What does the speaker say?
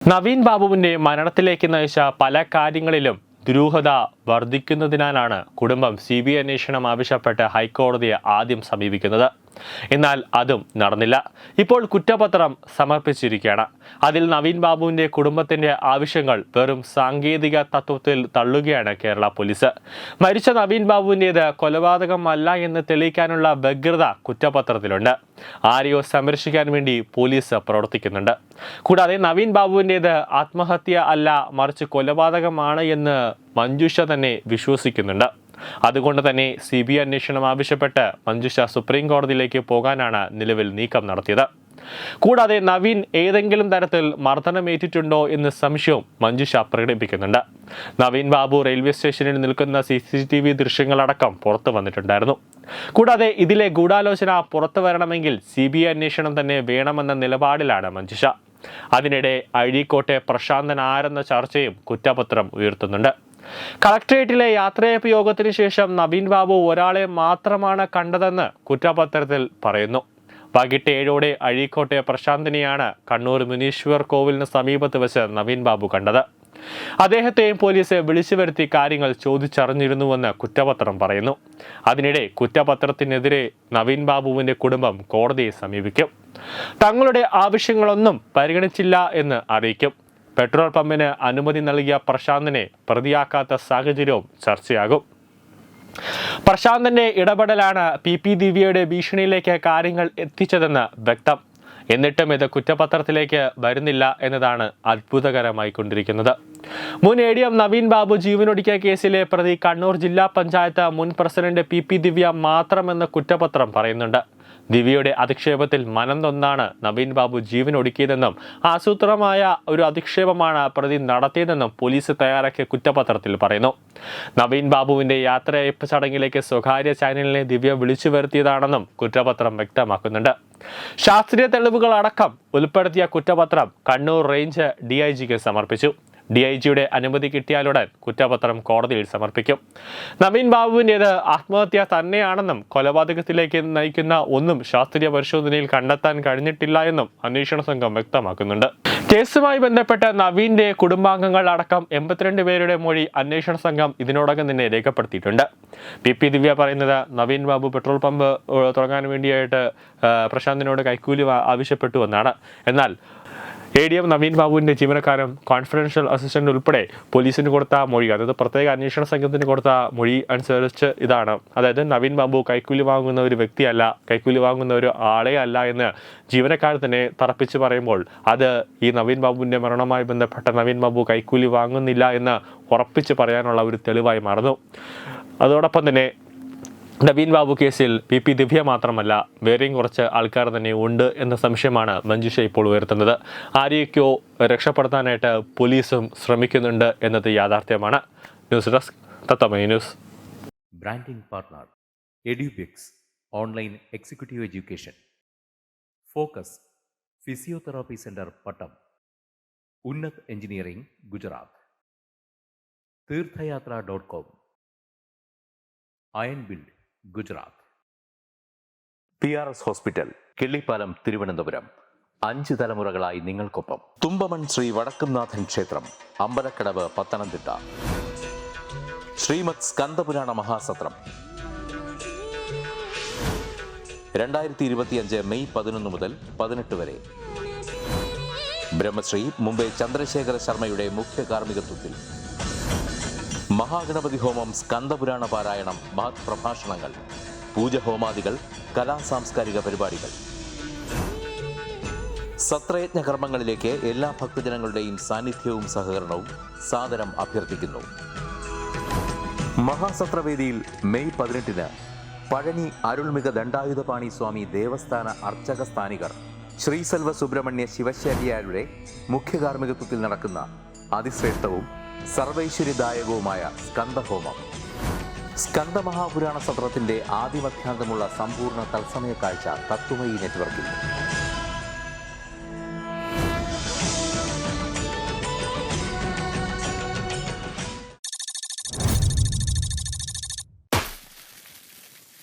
നവീൻ ബാബുവിന്റെ മരണത്തിലേക്ക് നയിച്ച പല കാര്യങ്ങളിലും ദുരൂഹത വർദ്ധിക്കുന്നതിനാലാണ് കുടുംബം CBI അന്വേഷണം ആവശ്യപ്പെട്ട് ഹൈക്കോടതിയെ ആദ്യം സമീപിക്കുന്നത്. എന്നാൽ അതും നടന്നില്ല. ഇപ്പോൾ കുറ്റപത്രം സമർപ്പിച്ചിരിക്കുകയാണ്. അതിൽ നവീൻ ബാബുവിന്റെ കുടുംബത്തിന്റെ ആവശ്യങ്ങൾ വെറും സാങ്കേതിക തത്വത്തിൽ തള്ളുകയാണ് കേരള പോലീസ്. മരിച്ച നവീൻ ബാബുവിൻ്റേത് കൊലപാതകമല്ല എന്ന് തെളിയിക്കാനുള്ള വ്യഗ്രത കുറ്റപത്രത്തിലുണ്ട്. ആരെയോ സംരക്ഷിക്കാൻ വേണ്ടി പോലീസ് പ്രവർത്തിക്കുന്നുണ്ട്. കൂടാതെ നവീൻ ബാബുവിൻ്റേത് ആത്മഹത്യ അല്ല, മറിച്ച് കൊലപാതകമാണ് എന്ന് മഞ്ജുഷ തന്നെ വിശ്വസിക്കുന്നുണ്ട്. അതുകൊണ്ട് തന്നെ CBI അന്വേഷണം ആവശ്യപ്പെട്ട് മഞ്ജുഷ സുപ്രീം കോടതിയിലേക്ക് പോകാനാണ് നിലവിൽ നീക്കം നടത്തിയത്. കൂടാതെ നവീൻ ഏതെങ്കിലും തരത്തിൽ മർദ്ദനമേറ്റിട്ടുണ്ടോ എന്ന് സംശയവും മഞ്ജുഷ പ്രകടിപ്പിക്കുന്നുണ്ട്. നവീൻ ബാബു റെയിൽവേ സ്റ്റേഷനിൽ നിൽക്കുന്ന CCTV ദൃശ്യങ്ങളടക്കം പുറത്തു വന്നിട്ടുണ്ടായിരുന്നു. കൂടാതെ ഇതിലെ ഗൂഢാലോചന പുറത്തു വരണമെങ്കിൽ CBI അന്വേഷണം തന്നെ വേണമെന്ന നിലപാടിലാണ് മഞ്ജുഷ. അതിനിടെ അഴീക്കോട്ടെ പ്രശാന്തൻ ആരെന്ന ചർച്ചയും കുറ്റപത്രം ഉയർത്തുന്നുണ്ട്. കളക്ടറേറ്റിലെ യാത്രയയപ്പ് യോഗത്തിന് ശേഷം നവീൻ ബാബു ഒരാളെ മാത്രമാണ് കണ്ടതെന്ന് കുറ്റപത്രത്തിൽ പറയുന്നു. വൈകിട്ട് 7 അഴീക്കോട്ടെ പ്രശാന്തിനെയാണ് കണ്ണൂർ മുനീശ്വർ കോവിലിന് സമീപത്ത് വെച്ച് നവീൻ ബാബു കണ്ടത്. അദ്ദേഹത്തെയും പോലീസ് വിളിച്ചു വരുത്തി കാര്യങ്ങൾ ചോദിച്ചറിഞ്ഞിരുന്നുവെന്ന് കുറ്റപത്രം പറയുന്നു. അതിനിടെ കുറ്റപത്രത്തിനെതിരെ നവീൻ ബാബുവിന്റെ കുടുംബം കോടതിയെ സമീപിക്കും. തങ്ങളുടെ ആവശ്യങ്ങളൊന്നും പരിഗണിച്ചില്ല എന്ന് അറിയിക്കും. പെട്രോൾ പമ്പിന് അനുമതി നൽകിയ പ്രശാന്തിനെ പ്രതിയാക്കാത്ത സാഹചര്യവും ചർച്ചയാകും. പ്രശാന്തിന്റെ ഇടപെടലാണ് PP ദിവ്യയുടെ ഭീഷണിയിലേക്ക് കാര്യങ്ങൾ എത്തിച്ചതെന്ന് വ്യക്തം. എന്നിട്ടും ഇത് കുറ്റപത്രത്തിലേക്ക് വരുന്നില്ല എന്നതാണ് അത്ഭുതകരമായി കൊണ്ടിരിക്കുന്നത്. മുൻ ADM നവീൻ ബാബു ജീവനൊടുക്കിയ കേസിലെ പ്രതി കണ്ണൂർ ജില്ലാ പഞ്ചായത്ത് മുൻ പ്രസിഡന്റ് PP ദിവ്യ മാത്രമെന്ന് കുറ്റപത്രം പറയുന്നുണ്ട്. ദിവ്യയുടെ അധിക്ഷേപത്തിൽ മനം നൊന്നാണ് നവീൻ ബാബു ജീവനൊടുക്കിയതെന്നും ആസൂത്രണമായ ഒരു അധിക്ഷേപമാണ് പ്രതി നടത്തിയതെന്നും പോലീസ് തയ്യാറാക്കിയ കുറ്റപത്രത്തിൽ പറയുന്നു. നവീൻ ബാബുവിന്റെ യാത്രയയപ്പ് ചടങ്ങിലേക്ക് സ്വകാര്യ ചാനലിനെ ദിവ്യ വിളിച്ചു വരുത്തിയതാണെന്നും കുറ്റപത്രം വ്യക്തമാക്കുന്നുണ്ട്. ശാസ്ത്രീയ തെളിവുകൾ അടക്കം ഉൾപ്പെടുത്തിയ കുറ്റപത്രം കണ്ണൂർ റേഞ്ച് DIGക്ക് സമർപ്പിച്ചു. DIGയുടെ അനുമതി കിട്ടിയാലുടൻ കുറ്റപത്രം കോടതിയിൽ സമർപ്പിക്കും. നവീൻ ബാബുവിൻ്റേത് ആത്മഹത്യ തന്നെയാണെന്നും കൊലപാതകത്തിലേക്ക് നയിക്കുന്ന ഒന്നും ശാസ്ത്രീയ പരിശോധനയിൽ കണ്ടെത്താൻ കഴിഞ്ഞിട്ടില്ല എന്നും അന്വേഷണ സംഘം വ്യക്തമാക്കുന്നുണ്ട്. കേസുമായി ബന്ധപ്പെട്ട നവീന്റെ കുടുംബാംഗങ്ങൾ അടക്കം 82 പേരുടെ മൊഴി അന്വേഷണ സംഘം ഇതിനോടകം തന്നെ രേഖപ്പെടുത്തിയിട്ടുണ്ട്. PP ദിവ്യ പറയുന്നത് നവീൻ ബാബു പെട്രോൾ പമ്പ് തുടങ്ങാൻ വേണ്ടിയായിട്ട് പ്രശാന്തിനോട് കൈക്കൂലി ആവശ്യപ്പെട്ടു എന്നാണ്. എന്നാൽ ADM നവീൻ ബാബുവിന്റെ ജീവനക്കാരൻ കോൺഫിഡൻഷ്യൽ അസിസ്റ്റന്റ് ഉൾപ്പെടെ പോലീസിന് കൊടുത്ത മൊഴി, അതായത് പ്രത്യേക അന്വേഷണ സംഘത്തിന് കൊടുത്ത മൊഴി അനുസരിച്ച് ഇതാണ്. അതായത് നവീൻ ബാബു കൈക്കൂലി വാങ്ങുന്ന ഒരു വ്യക്തിയല്ല, കൈക്കൂലി വാങ്ങുന്ന ഒരു ആളെ അല്ല എന്ന് ജീവനക്കാർ തന്നെ തറപ്പിച്ച് പറയുമ്പോൾ അത് ഈ നവീൻ ബാബുവിന്റെ മരണവുമായി ബന്ധപ്പെട്ട നവീൻ ബാബു കൈക്കൂലി വാങ്ങുന്നില്ല എന്ന് ഉറപ്പിച്ച് പറയാനുള്ള ഒരു തെളിവായി മാറുന്നു. അതോടൊപ്പം തന്നെ നവീൻ ബാബു കേസിൽ PP ദിവ്യ മാത്രമല്ല, വേറെയും കുറച്ച് ആൾക്കാർ തന്നെ ഉണ്ട് എന്ന സംശയമാണ് മഞ്ജുഷ ഇപ്പോൾ ഉയർത്തുന്നത്. ആരെയൊക്കെയോ രക്ഷപ്പെടുത്താനായിട്ട് പോലീസും ശ്രമിക്കുന്നുണ്ട് എന്നത് യാഥാർത്ഥ്യമാണ്. News desk Tatwamayi news. Branding partner Edubix online executive education, focus physiotherapy centre Pattom, Unnat engineering Gujarat, തീർത്ഥയാത്ര.com, iron build Gujarat, PRS hospital Killipalam Thiruvananthapuram. 5 തലമുറകളായി നിങ്ങൾക്കൊപ്പം. തുമ്പമൺ ശ്രീ വടക്കുംനാഥൻ ക്ഷേത്രം അമ്പലക്കടവ് പത്തനംതിട്ട. ശ്രീമദ് സ്കന്ദപുരാണ മഹാസത്രം 2025 മെയ് 11 മുതൽ 18 വരെ. ബ്രഹ്മശ്രീ മുംബൈ ചന്ദ്രശേഖര ശർമ്മയുടെ മുഖ്യ കാർമ്മികത്വത്തിൽ മഹാഗണപതി ഹോമം, സ്കന്ദപുരാണ പാരായണം, മഹത് പ്രഭാഷണങ്ങൾ, പൂജഹോമാദികൾ, കലാസാംസ്കാരിക പരിപാടികൾ. സത്രയജ്ഞ കർമ്മങ്ങളിലേക്ക് എല്ലാ ഭക്തജനങ്ങളുടെയും സാന്നിധ്യവും സഹകരണവും സാദരം അഭ്യർത്ഥിക്കുന്നു. മഹാസത്രവേദിയിൽ മെയ് 18 പഴനി അരുൾമിക ദണ്ഡായുധപാണി സ്വാമി ദേവസ്ഥാന അർച്ചക സ്ഥാനികർ ശ്രീസെൽവ സുബ്രഹ്മണ്യ ശിവശാരിയാരുടെ മുഖ്യ കാർമ്മികത്വത്തിൽ നടക്കുന്ന അതിശ്രേഷ്ഠവും സർവൈശ്വര്യദായകവുമായ സ്കന്ദഹോമം. സ്കന്ദമഹാപുരാണ സത്രത്തിന്റെ ആദിമധ്യാന്തമുള്ള സമ്പൂർണ്ണ തത്സമയ കാഴ്ച തത്വമയി നെറ്റ്വർക്കിൽ.